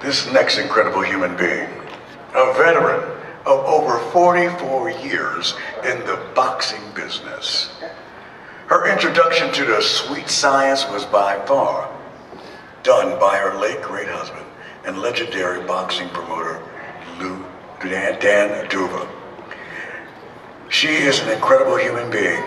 This next incredible human being, a veteran of over 44 years in the boxing business. Her introduction to the sweet science was by far done by her late great husband and legendary boxing promoter, Dan Duva. She is an incredible human being.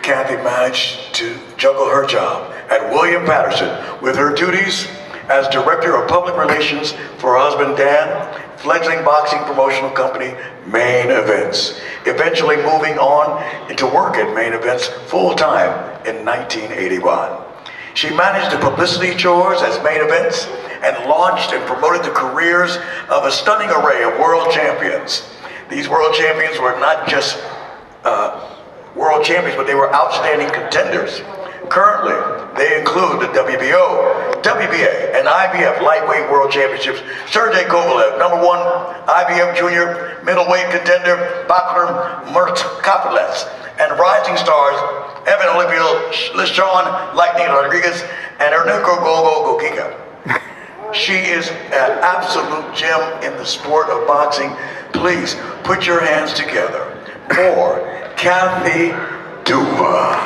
Kathy managed to juggle her job at William Patterson with her duties as Director of Public Relations for her husband Dan, fledgling boxing promotional company, Main Events, eventually moving on into work at Main Events full-time in 1981. She managed the publicity chores as Main Events and launched and promoted the careers of a stunning array of world champions. These world champions were not just world champions, but they were outstanding contenders. Currently, they include the WBO, WBA, and IBF lightweight world championships. Sergey Kovalev, #1 IBF junior middleweight contender, boxer Mert Kapeles, and rising stars Evan Holyfield, LaShawn Lightning Rodriguez, and Ernesto Gogo Gogiga. She is an absolute gem in the sport of boxing. Please put your hands together for Kathy Duva.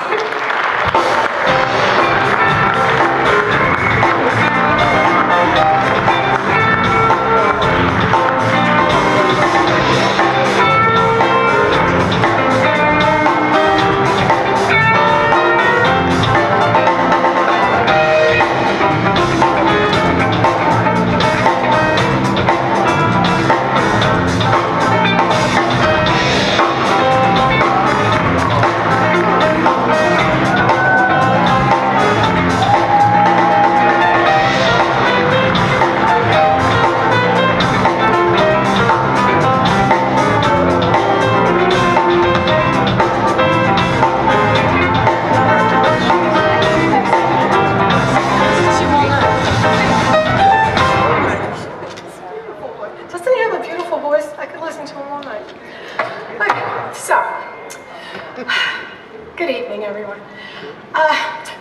Good evening, everyone.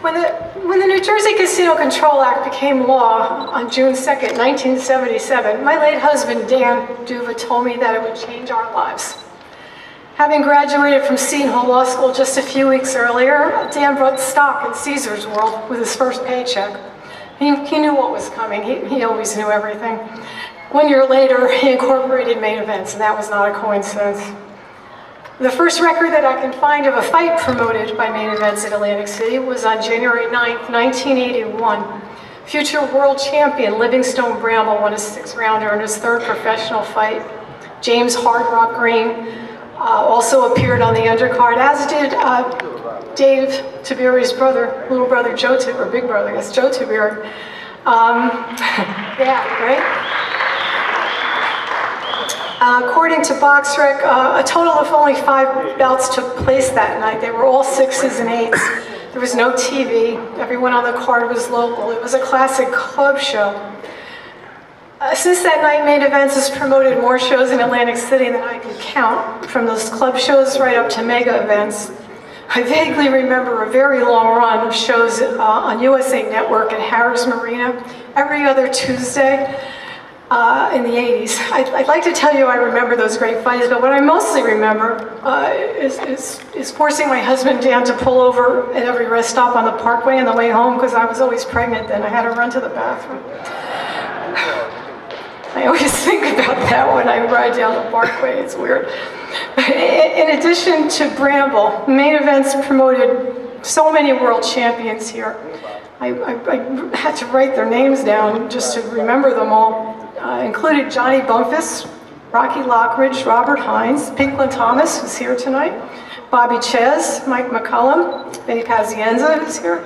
When the New Jersey Casino Control Act became law on June 2nd, 1977, my late husband, Dan Duva, told me that it would change our lives. Having graduated from Seton Hall Law School just a few weeks earlier, Dan brought stock in Caesar's World with his first paycheck. He knew what was coming. He always knew everything. 1 year later, he incorporated Main Events, and that was not a coincidence. The first record that I can find of a fight promoted by Main Events in Atlantic City was on January 9th, 1981. Future world champion Livingstone Bramble won a 6-rounder in his third professional fight. James Hard Rock Green also appeared on the undercard, as did Dave Tiberi's brother, little brother Joe Tiberi, or big brother, I guess, Joe Tiberi. Yeah, right? According to BoxRec, a total of only 5 bouts took place that night. They were all 6s and 8s. There was no TV. Everyone on the card was local. It was a classic club show. Since that night, Main Events has promoted more shows in Atlantic City than I can count, from those club shows right up to mega events. I vaguely remember a very long run of shows on USA Network at Harrah's Marina every other Tuesday. In the 80s. I'd like to tell you I remember those great fights, but what I mostly remember is forcing my husband Dan to pull over at every rest stop on the Parkway on the way home, because I was always pregnant then. I had to run to the bathroom. I always think about that when I ride down the Parkway. It's weird. In addition to Bramble, Main Events promoted so many world champions here. I had to write their names down just to remember them all. Included Johnny Bumpus, Rocky Lockridge, Robert Hines, Pinklin Thomas, who's here tonight, Bobby Ches, Mike McCullum, Benny Pazienza, who's here,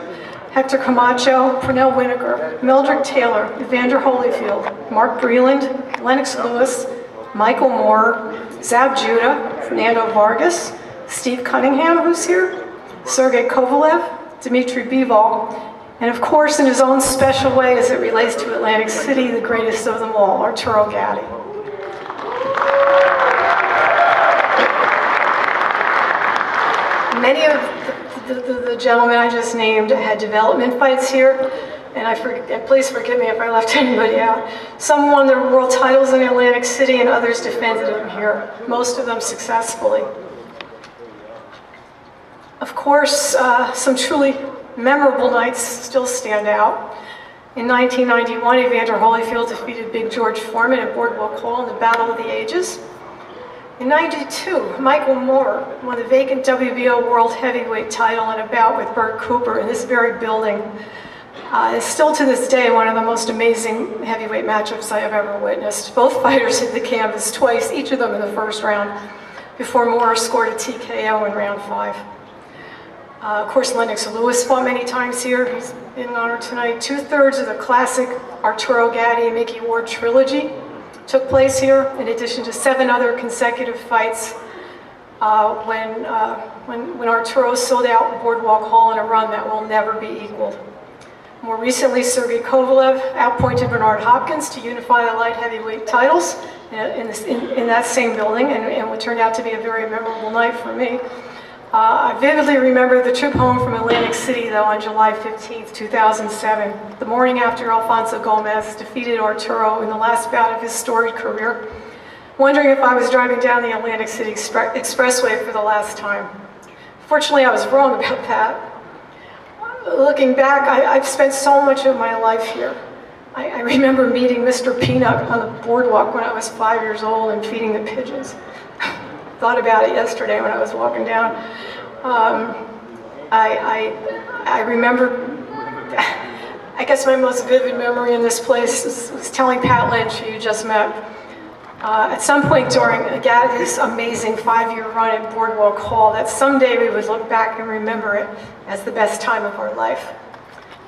Hector Camacho, Pernell Winokur, Mildred Taylor, Evander Holyfield, Mark Breland, Lennox Lewis, Michael Moore, Zab Judah, Fernando Vargas, Steve Cunningham, who's here, Sergey Kovalev, Dmitry Bivol, and of course, in his own special way as it relates to Atlantic City, the greatest of them all, Arturo Gatti. Many of the gentlemen I just named had development fights here, and please forgive me if I left anybody out. Some won their world titles in Atlantic City and others defended them here, most of them successfully. Of course, some truly memorable nights still stand out. In 1991, Evander Holyfield defeated Big George Foreman at Boardwalk Hall in the Battle of the Ages. In '92, Michael Moore won the vacant WBO World Heavyweight title in a bout with Bert Cooper in this very building. It's still to this day one of the most amazing heavyweight matchups I have ever witnessed. Both fighters hit the canvas twice, each of them in the first round, before Moore scored a TKO in round 5. Of course, Lennox Lewis fought many times here. He's in honor tonight. 2/3 of the classic Arturo Gatti and Mickey Ward trilogy took place here, in addition to 7 other consecutive fights when Arturo sold out Boardwalk Hall in a run that will never be equaled. More recently, Sergey Kovalev outpointed Bernard Hopkins to unify the light heavyweight titles in that same building, and what turned out to be a very memorable night for me. I vividly remember the trip home from Atlantic City, though, on July 15th, 2007, the morning after Alfonso Gomez defeated Arturo in the last bout of his storied career, wondering if I was driving down the Atlantic City Expressway for the last time. Fortunately, I was wrong about that. Looking back, I've spent so much of my life here. I remember meeting Mr. Peanut on the boardwalk when I was 5 years old and feeding the pigeons. Thought about it yesterday when I was walking down. I remember, I guess my most vivid memory in this place was telling Pat Lynch, who you just met, at some point during Gatti's amazing 5-year run at Boardwalk Hall, that someday we would look back and remember it as the best time of our life.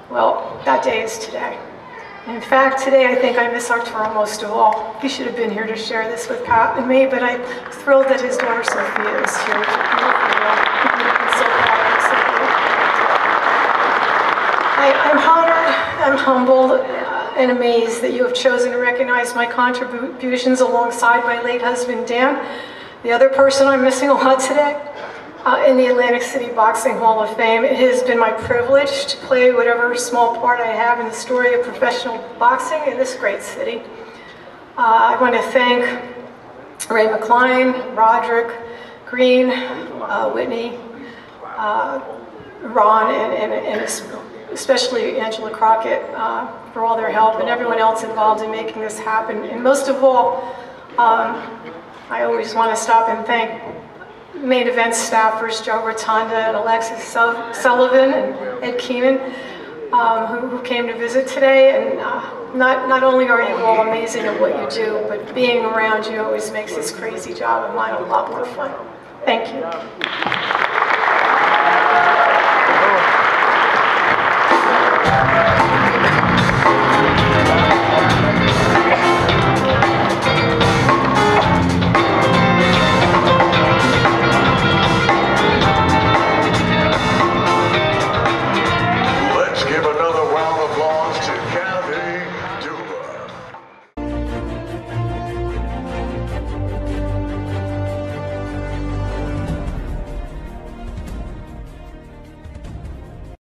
Well, that day is today. In fact, today I think I miss Arturo most of all. He should have been here to share this with Pat and me, but I'm thrilled that his daughter Sophia is here. I'm so proud of Sophia. I'm honored, I'm humbled, and amazed that you have chosen to recognize my contributions alongside my late husband, Dan, the other person I'm missing a lot today, in the Atlantic City Boxing Hall of Fame. It has been my privilege to play whatever small part I have in the story of professional boxing in this great city. I want to thank Ray McCline, Roderick, Green, Whitney, Ron, and especially Angela Crockett for all their help, and everyone else involved in making this happen. And most of all, I always want to stop and thank main event staffers Joe Rotunda and Alexis Sullivan and Ed Keenan, who came to visit today. And not only are you all amazing at what you do, but being around you always makes this crazy job of mine a lot more fun. Thank you.